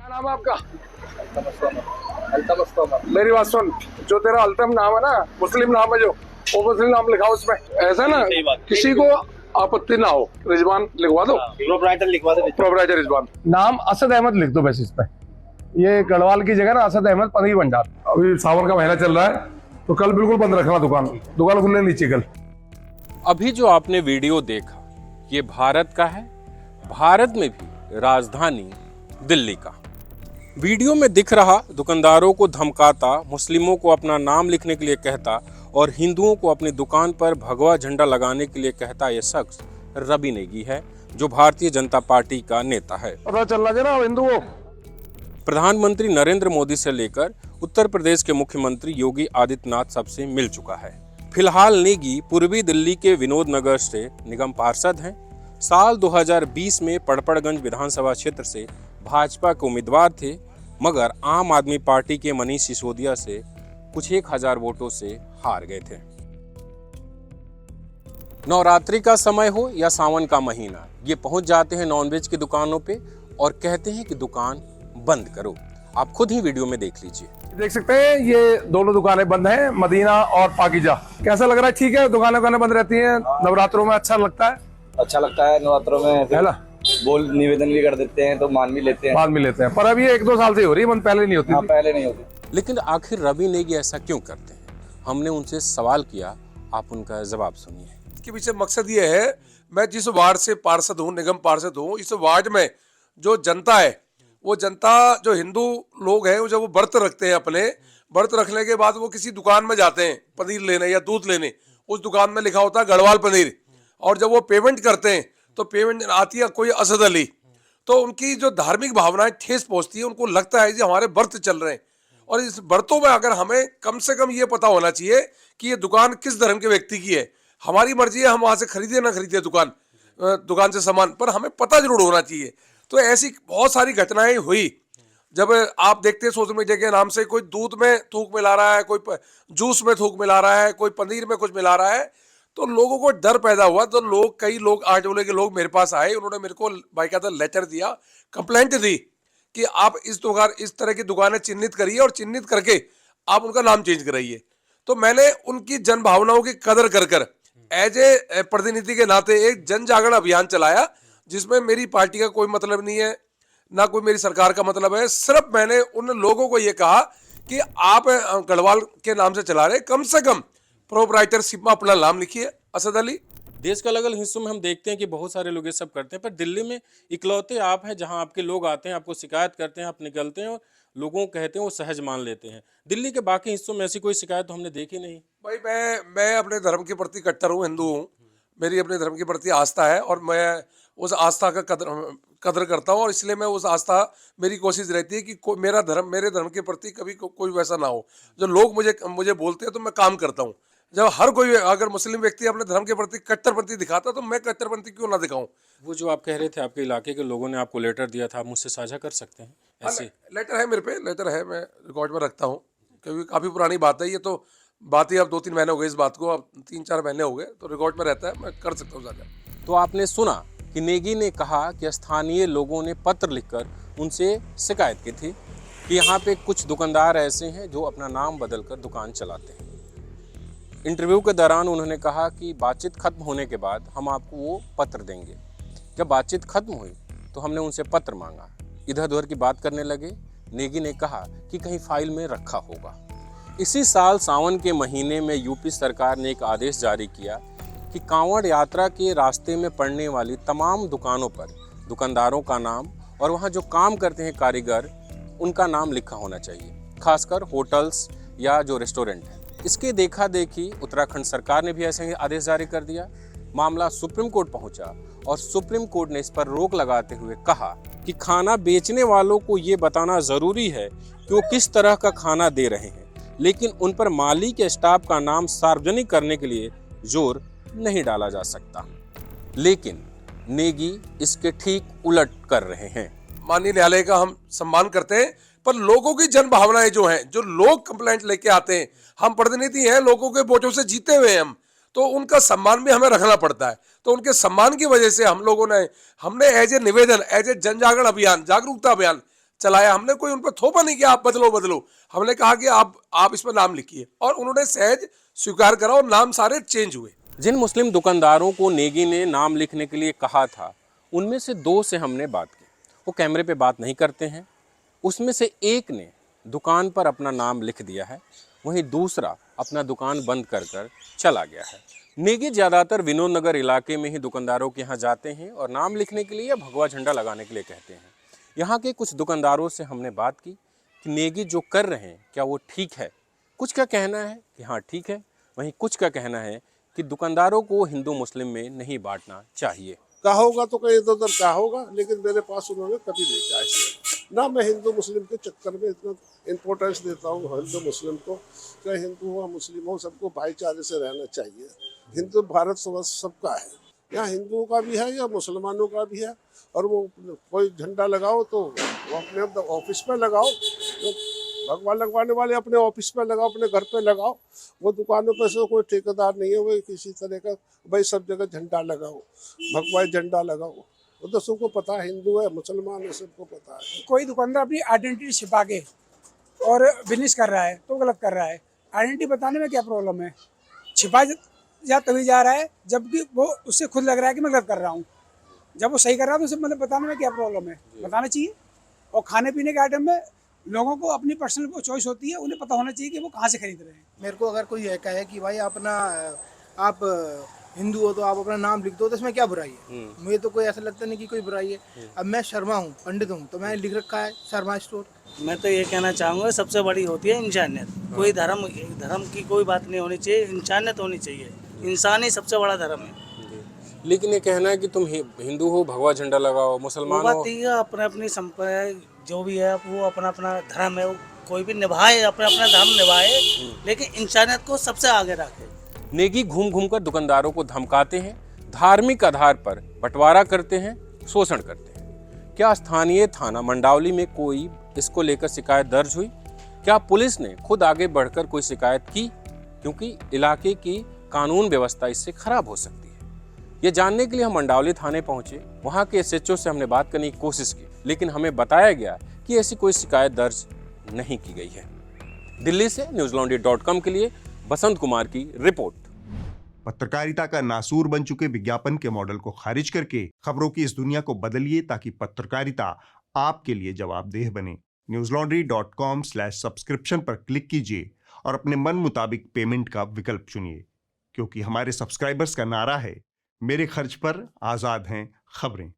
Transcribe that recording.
क्या नाम है आपका? मेरी बात सुन, जो तेरा अल्तम नाम है ना, मुस्लिम नाम है जो, वो मुस्लिम नाम लिखा उसमें, ऐसा ना किसी को आपत्ति ना हो, रिजवान लिखवा दो, प्रोपराइटर लिखवा दो, प्रोपराइटर रिजवान। नाम असद अहमद लिख दो बस इस पे। ये गढ़वाल की जगह ना असद अहमद पनीर बन जाता। अभी सावन का महीना चल रहा है तो कल बिल्कुल बंद रखना दुकान खुलने नीचे कल। अभी जो आपने वीडियो देखा ये भारत का है, भारत में भी राजधानी दिल्ली का। वीडियो में दिख रहा दुकानदारों को धमकाता, मुस्लिमों को अपना नाम लिखने के लिए कहता और हिंदुओं को अपनी दुकान पर भगवा झंडा लगाने के लिए कहता ये शख्स रवि नेगी है, जो भारतीय जनता पार्टी का नेता है। पता चल रहा है ना हिंदुओं। प्रधानमंत्री नरेंद्र मोदी से लेकर उत्तर प्रदेश के मुख्यमंत्री योगी आदित्यनाथ सबसे मिल चुका है। फिलहाल नेगी पूर्वी दिल्ली के विनोद नगर से निगम पार्षद हैं। साल 2020 में पड़पड़गंज विधानसभा क्षेत्र से भाजपा के उम्मीदवार थे, मगर आम आदमी पार्टी के मनीष सिसोदिया से कुछ 1000 वोटों से हार गए थे। नवरात्रि का समय हो या सावन का महीना, ये पहुंच जाते हैं नॉनवेज की दुकानों पे और कहते हैं कि दुकान बंद करो। आप खुद ही वीडियो में देख लीजिए। देख सकते हैं ये दोनों दुकानें बंद हैं, मदीना और पाकीजा। कैसा लग रहा है? ठीक है, दुकानें बंद रहती हैं नवरात्रों में। अच्छा लगता है नवरात्रों में है ना, बोल निवेदन भी कर देते हैं तो मान भी लेते हैं। पर अभी 1-2 साल से हो रही है, पहले नहीं होती थी। पहले नहीं होती। लेकिन आखिर रवि नेगी ऐसा क्यों करते हैं? हमने उनसे सवाल किया, आप उनका जवाब सुनिए। इसके पीछे मकसद ये है, मैं जिस वार्ड से पार्षद हूँ, निगम पार्षद हूँ, इस वार्ड में जो जनता है, वो जनता जो हिंदू लोग हैं, जब वो व्रत रखते हैं, अपने व्रत रखने के बाद वो किसी दुकान में जाते हैं पनीर लेने या दूध लेने, उस दुकान में लिखा होता है गढ़वाल पनीर, और जब वो पेमेंट करते हैं तो पेमेंट आती है कोई असद अली, तो उनकी जो धार्मिक भावनाएं ठेस पहुंचती है। उनको लगता है कि हमारे व्रत चल रहे हैं, और इस व्रतों में अगर हमें कम से कम ये पता होना चाहिए कि ये दुकान किस धर्म के व्यक्ति की है। हमारी मर्जी है हम वहां से खरीदे ना खरीदे दुकान से सामान, पर हमें पता जरूर होना चाहिए। तो ऐसी बहुत सारी घटनाएं हुई। जब आप देखते हैं सोशल मीडिया के नाम से कोई दूध में थूक मिला रहा है, कोई जूस में थूक मिला रहा है, कोई पनीर में कुछ मिला रहा है, तो लोगों को डर पैदा हुआ। तो कई लोग आटोले के लोग मेरे पास आए, उन्होंने मेरे को बाकायदा लेटर दिया, कंप्लेंट दी कि आप इस तरह की दुकानें चिन्हित करिए और चिन्हित करके आप उनका नाम चेंज कराइए। तो मैंने उनकी जन भावनाओं की कदर कर एज ए प्रतिनिधि के नाते एक जन जागरण अभियान चलाया, जिसमें मेरी पार्टी का कोई मतलब नहीं है, ना कोई मेरी सरकार का मतलब है। सिर्फ मैंने उन लोगों को ये कहा कि आप गढ़वाल के नाम से चला रहे, कम से कम प्रोपराइटरशिप में अपना नाम लिखिए असद अली। देश के अलग अलग हिस्सों में हम देखते हैं कि बहुत सारे लोग ये सब करते हैं, पर दिल्ली में इकलौते आप हैं जहां आपके लोग आते हैं, आपको शिकायत करते हैं, आप निकलते हैं और लोगों को कहते हैं, वो सहज मान लेते हैं। दिल्ली के बाकी हिस्सों में ऐसी कोई शिकायत तो हमने देखी नहीं। भाई मैं अपने धर्म के प्रति कट्टर हूँ, हिंदू हूँ, मेरी अपने धर्म के प्रति आस्था है, और मैं उस आस्था का कदर करता हूँ, और इसलिए मैं उस आस्था, मेरी कोशिश रहती है कि मेरे धर्म के प्रति कभी कोई वैसा ना हो। जो लोग मुझे बोलते हैं तो मैं काम करता हूँ। जब हर कोई अगर मुस्लिम व्यक्ति अपने धर्म के प्रति कट्टरपंथी दिखाता तो मैं कट्टरपंथी क्यों ना दिखाऊं। वो जो आप कह रहे थे आपके इलाके के लोगों ने आपको लेटर दिया था, आप मुझसे साझा कर सकते हैं? ऐसे लेटर है मेरे पे, लेटर है, मैं रिकॉर्ड में रखता हूँ, क्योंकि काफ़ी पुरानी बात है ये। तो बात ही अब 2-3 महीने हो गए इस बात को, अब 3-4 महीने हो गए, तो रिकॉर्ड में रहता है, मैं कर सकता हूँ साझा। तो आपने सुना कि नेगी ने कहा कि स्थानीय लोगों ने पत्र लिखकर उनसे शिकायत की थी कि यहाँ पे कुछ दुकानदार ऐसे हैं जो अपना नाम बदलकर दुकान चलाते हैं। इंटरव्यू के दौरान उन्होंने कहा कि बातचीत खत्म होने के बाद हम आपको वो पत्र देंगे। जब बातचीत खत्म हुई तो हमने उनसे पत्र मांगा, इधर उधर की बात करने लगे। नेगी ने कहा कि कहीं फाइल में रखा होगा। इसी साल सावन के महीने में यूपी सरकार ने एक आदेश जारी किया कि कांवड़ यात्रा के रास्ते में पड़ने वाली तमाम दुकानों पर दुकानदारों का नाम और वहाँ जो काम करते हैं कारीगर, उनका नाम लिखा होना चाहिए, खासकर होटल्स या जो रेस्टोरेंट है। इसके देखा देखी उत्तराखंड सरकार ने भी ऐसे ही आदेश जारी कर दिया। मामला सुप्रीम कोर्ट पहुंचा और सुप्रीम कोर्ट ने इस पर रोक लगाते हुए कहा कि खाना बेचने वालों को ये बताना जरूरी है कि वो किस तरह का खाना दे रहे हैं, लेकिन उन पर मालिक या स्टाफ का नाम सार्वजनिक करने के लिए जोर नहीं डाला जा सकता। लेकिन नेगी इसके ठीक उलट कर रहे हैं। माननीय न्यायालय का हम सम्मान करते हैं, पर लोगों की जन भावनाएं जो हैं, जो लोग कंप्लेंट लेके आते हैं, हम प्रतिनिधि हैं, लोगों के वोटों से जीते हुए हम, तो उनका सम्मान भी हमें रखना पड़ता है। तो उनके सम्मान की वजह से हमने एज ए निवेदन, एज ए जन जागरण अभियान, जागरूकता अभियान चलाया, हमने कोई उन पर थोपा नहीं कि आप बदलो बदलो, हमने कहा कि आप इस पर नाम लिखिए, और उन्होंने सहज स्वीकार करा और नाम सारे चेंज हुए। जिन मुस्लिम दुकानदारों को नेगी ने नाम लिखने के लिए कहा था, उनमें से 2 से हमने बात की। वो कैमरे पे बात नहीं करते हैं। उसमें से एक ने दुकान पर अपना नाम लिख दिया है, वहीं दूसरा अपना दुकान बंद कर कर चला गया है। नेगी ज़्यादातर विनोद नगर इलाके में ही दुकानदारों के यहाँ जाते हैं और नाम लिखने के लिए या भगवा झंडा लगाने के लिए कहते हैं। यहाँ के कुछ दुकानदारों से हमने बात की कि नेगी जो कर रहे हैं क्या वो ठीक है। कुछ का कहना है कि हाँ ठीक है, वहीं कुछ का कहना है कि दुकानदारों को हिंदू मुस्लिम में नहीं बांटना चाहिए। कहा होगा तो कहीं इधर उधर कहा होगा, लेकिन मेरे पास उन्होंने कभी नहीं कहा इसलिए ना। मैं हिंदू मुस्लिम के चक्कर में इतना इम्पोर्टेंस देता हूँ हिंदू मुस्लिम को, चाहे हिंदू हो मुस्लिम हो, सबको भाईचारे से रहना चाहिए। हिंदू भारत सबका है, यहाँ हिंदुओं का भी है या मुसलमानों का भी है। और वो कोई झंडा लगाओ तो वो अपने ऑफिस पे लगाओ, तो भगवान लगवाने वाले अपने ऑफिस पे लगाओ, अपने घर पे लगाओ। वो दुकानों पे से कोई ठेकेदार नहीं है वो किसी तरह का, भाई सब जगह झंडा लगाओ, भगवा झंडा लगाओ। वो तो सबको पता है, हिंदू है मुसलमान है सबको पता है। कोई दुकानदार अपनी आइडेंटिटी छिपा के और बिजनेस कर रहा है तो गलत कर रहा है। आइडेंटिटी बताने में क्या प्रॉब्लम है? छिपा जा तभी जा रहा है जबकि वो उससे खुद लग रहा है कि मैं गलत कर रहा हूँ। जब वो सही कर रहा है तो उसे मतलब बताने में क्या प्रॉब्लम है? बताना चाहिए। और खाने पीने के आइटम में लोगों को अपनी पर्सनल चॉइस होती है, उन्हें पता होना चाहिए कि वो कहाँ से खरीद रहे हैं। मेरे को अगर कोई ये कहे कि भाई आप हिंदू हो तो आप अपना नाम लिख दो, तो इसमें क्या बुराई है? मुझे तो कोई ऐसा लगता नहीं कि कोई बुराई है। अब मैं शर्मा हूँ, पंडित हूँ, तो मैंने लिख रखा है शर्मा स्टोर। मैं तो ये कहना चाहूँगा सबसे बड़ी होती है इंसानियत। कोई धर्म की कोई बात नहीं होनी चाहिए, इंसानियत होनी चाहिए। इंसान ही सबसे बड़ा धर्म है। लेकिन ये कहना है कि तुम हिंदू हो भगवा झंडा लगाओ, मुसलमान वो हो। बात ये अपने अपनी संप्रदाय जो भी है वो अपना अपना धर्म है, वो कोई भी निभाए, अपना अपना धर्म निभाए, लेकिन इंसानियत को सबसे आगे रखे। नेगी घूम घूम कर दुकानदारों को धमकाते हैं, धार्मिक आधार पर बंटवारा करते हैं, शोषण करते हैं। क्या स्थानीय थाना मंडावली में कोई इसको लेकर शिकायत दर्ज हुई? क्या पुलिस ने खुद आगे बढ़कर कोई शिकायत की? क्योंकि इलाके की कानून व्यवस्था इससे खराब हो सकती है। ये जानने के लिए हम मंडावली थाने पहुंचे। वहां के एसएचओ से हमने बात करने की कोशिश की, लेकिन हमें बताया गया कि ऐसी कोई शिकायत दर्ज नहीं की गई है। दिल्ली से newslaundry.com के लिए बसंत कुमार की रिपोर्ट। पत्रकारिता का नासूर बन चुके विज्ञापन के मॉडल को खारिज करके खबरों की इस दुनिया को बदलिए, ताकि पत्रकारिता आपके लिए जवाबदेह बने। newslaundry.com/subscription पर क्लिक कीजिए और अपने मन मुताबिक पेमेंट का विकल्प चुनिए, क्योंकि हमारे सब्सक्राइबर्स का नारा है, मेरे खर्च पर आजाद हैं खबरें।